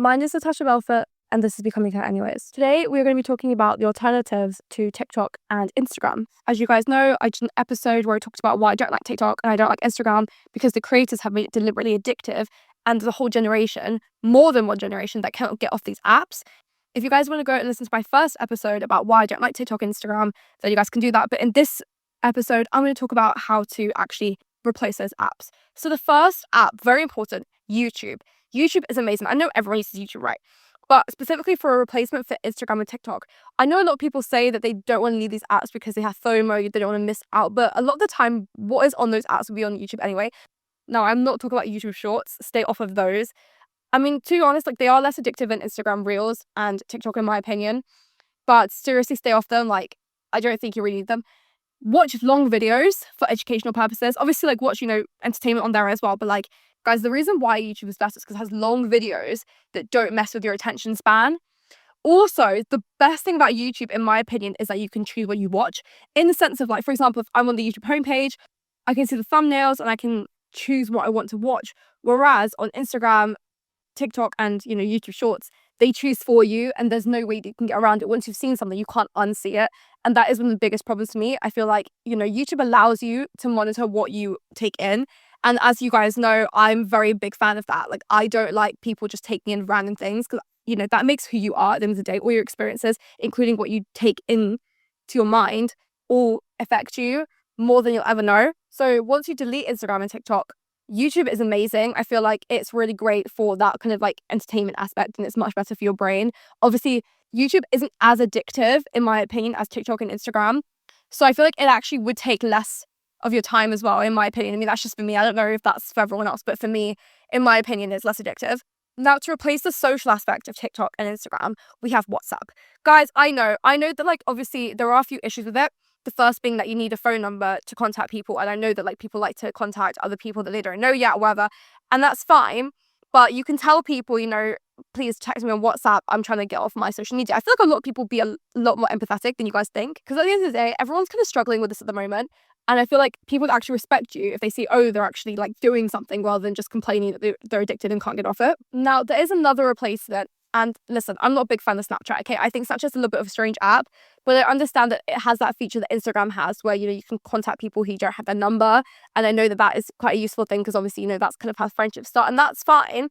My name is Natasha Belfort, and this is Becoming Her Anyways. Today, we're going to be talking about the alternatives to TikTok and Instagram. As you guys know, I did an episode where I talked about why I don't like TikTok and I don't like Instagram because the creators have made it deliberately addictive, and the whole generation, more than one generation, that cannot get off these apps. If you guys want to go and listen to my first episode about why I don't like TikTok and Instagram, then you guys can do that. But in this episode, I'm going to talk about how to actually replace those apps. So the first app, very important, YouTube. YouTube is amazing. I know everyone uses YouTube, right? But specifically for a replacement for Instagram and TikTok, I know a lot of people say that they don't want to leave these apps because they have FOMO, they don't want to miss out. But a lot of the time, what is on those apps will be on YouTube anyway. Now, I'm not talking about YouTube Shorts. Stay off of those. I mean, to be honest, like, they are less addictive than Instagram Reels and TikTok, in my opinion. But seriously, stay off them. Like, I don't think you really need them. Watch long videos for educational purposes. Obviously, like, watch, entertainment on there as well. But, like, guys, the reason why YouTube is best is because it has long videos that don't mess with your attention span. Also, the best thing about YouTube, in my opinion, is that you can choose what you watch. In the sense of, like, for example, if I'm on the YouTube homepage, I can see the thumbnails and I can choose what I want to watch. Whereas on Instagram, TikTok, and YouTube Shorts, they choose for you, and there's no way that you can get around it. Once you've seen something, you can't unsee it, and that is one of the biggest problems to me. I feel like YouTube allows you to monitor what you take in, and as you guys know, I'm very big fan of that. Like, I don't like people just taking in random things, because that makes who you are at the end of the day. All your experiences, including what you take in to your mind, all affect you more than you'll ever know. So once you delete Instagram and TikTok, YouTube is amazing. I feel like it's really great for that kind of like entertainment aspect, and it's much better for your brain. Obviously, YouTube isn't as addictive, in my opinion, as TikTok and Instagram. So I feel like it actually would take less of your time as well, in my opinion. I mean, that's just for me. I don't know if that's for everyone else, but for me, in my opinion, it's less addictive. Now, to replace the social aspect of TikTok and Instagram, we have WhatsApp. Guys, I know that, like, obviously there are a few issues with it. The first being that you need a phone number to contact people. And I know that, like, people like to contact other people that they don't know yet or whatever. And that's fine. But you can tell people, please text me on WhatsApp. I'm trying to get off my social media. I feel like a lot of people be a lot more empathetic than you guys think. Because at the end of the day, everyone's kind of struggling with this at the moment. And I feel like people would actually respect you if they see, oh, they're actually, like, doing something rather than just complaining that they're addicted and can't get off it. Now, there is another replacement. And listen, I'm not a big fan of Snapchat, okay? I think Snapchat's a little bit of a strange app, but I understand that it has that feature that Instagram has where, you can contact people who don't have their number. And I know that that is quite a useful thing because obviously, that's kind of how friendships start, and that's fine.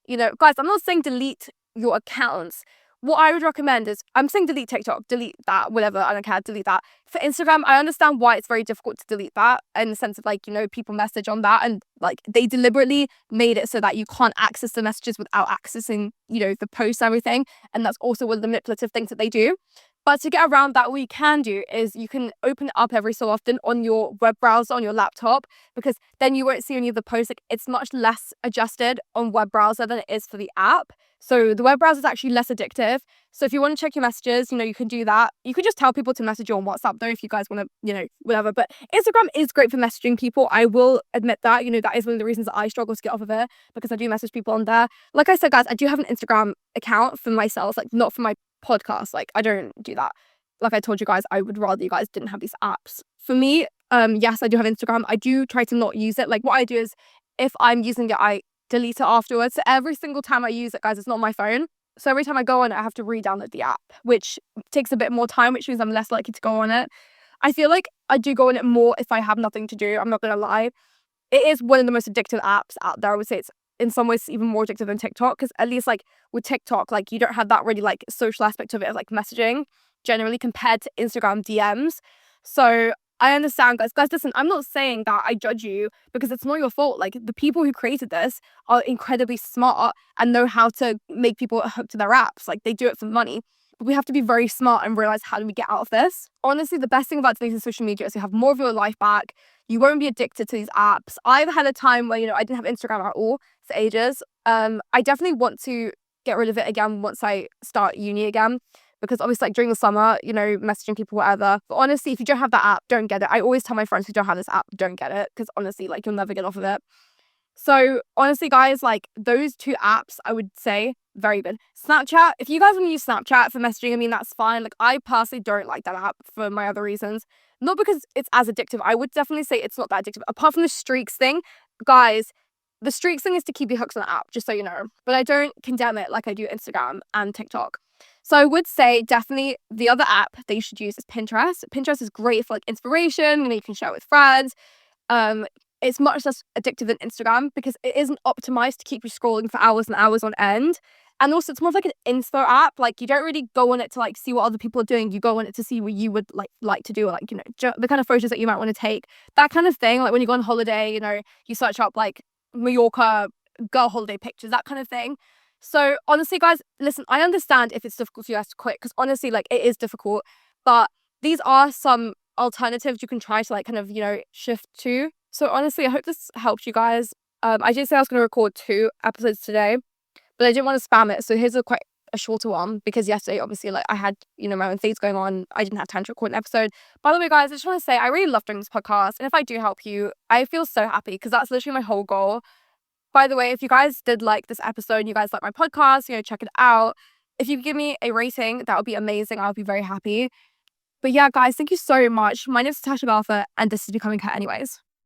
Guys, I'm not saying delete your accounts. What I would recommend is, I'm saying delete TikTok, delete that, whatever, I don't care, delete that. For Instagram, I understand why it's very difficult to delete that, in the sense of, like, people message on that, and, like, they deliberately made it so that you can't access the messages without accessing, the posts and everything, and that's also one of the manipulative things that they do. But to get around that, what you can do is you can open it up every so often on your web browser, on your laptop, because then you won't see any of the posts. Like, it's much less adjusted on web browser than it is for the app. So the web browser is actually less addictive. So if you want to check your messages, you can do that. You could just tell people to message you on WhatsApp, though, if you guys want to, whatever. But Instagram is great for messaging people. I will admit that. That is one of the reasons that I struggle to get off of it, because I do message people on there. Like I said, guys, I do have an Instagram account for myself, like, not for my podcast. Like, I don't do that. Like I told you guys, I would rather you guys didn't have these apps. For me, yes, I do have Instagram. I do try to not use it. Like, what I do is, if I'm using it, I delete it afterwards. So every single time I use it, guys, it's not my phone. So every time I go on it, I have to re-download the app, which takes a bit more time, which means I'm less likely to go on it. I feel like I do go on it more if I have nothing to do. I'm not gonna lie. It is one of the most addictive apps out there. I would say it's in some ways even more addictive than TikTok, because at least, like, with TikTok, like, you don't have that really, like, social aspect of it, of, like, messaging generally, compared to Instagram DMs. So I understand, guys. Guys, listen, I'm not saying that I judge you, because it's not your fault. Like, the people who created this are incredibly smart and know how to make people hooked to their apps. Like, they do it for money. But we have to be very smart and realize, how do we get out of this? Honestly, the best thing about deleting social media is you have more of your life back. You won't be addicted to these apps. I've had a time where, I didn't have Instagram at all for ages. I definitely want to get rid of it again once I start uni again, because obviously, like, during the summer, messaging people, whatever. But honestly, if you don't have that app, don't get it. I always tell my friends who don't have this app, don't get it, because honestly, like, you'll never get off of it. So honestly, guys, like, those two apps, I would say, very good. Snapchat, if you guys want to use Snapchat for messaging, I mean, that's fine. Like, I personally don't like that app for my other reasons. Not because it's as addictive. I would definitely say it's not that addictive. Apart from the streaks thing, guys, The streaks thing is to keep you hooked on the app, just so you know. But I don't condemn it like I do Instagram and TikTok. So I would say definitely the other app that you should use is Pinterest. Pinterest is great for like inspiration. You can share it with friends. It's much less addictive than Instagram because it isn't optimized to keep you scrolling for hours and hours on end. And also it's more of like an info app. Like you don't really go on it to like see what other people are doing. You go on it to see what you would like to do, like, the kind of photos that you might want to take, that kind of thing. Like when you go on holiday, you search up like Mallorca girl holiday pictures, that kind of thing. So honestly, guys, listen, I understand if it's difficult for you guys to quit because honestly, like it is difficult, but these are some alternatives you can try to like kind of, shift to. So honestly, I hope this helped you guys. I did say I was going to record 2 episodes today, but I didn't want to spam it. So here's a shorter one because yesterday, obviously, like I had, my own things going on. I didn't have time to record an episode. By the way, guys, I just want to say I really love doing this podcast. And if I do help you, I feel so happy because that's literally my whole goal. By the way, if you guys did like this episode and you guys like my podcast, check it out. If you give me a rating, that would be amazing. I'll be very happy. But yeah, guys, thank you so much. My name is Natasha Balfour, and this is Becoming Her Anyways.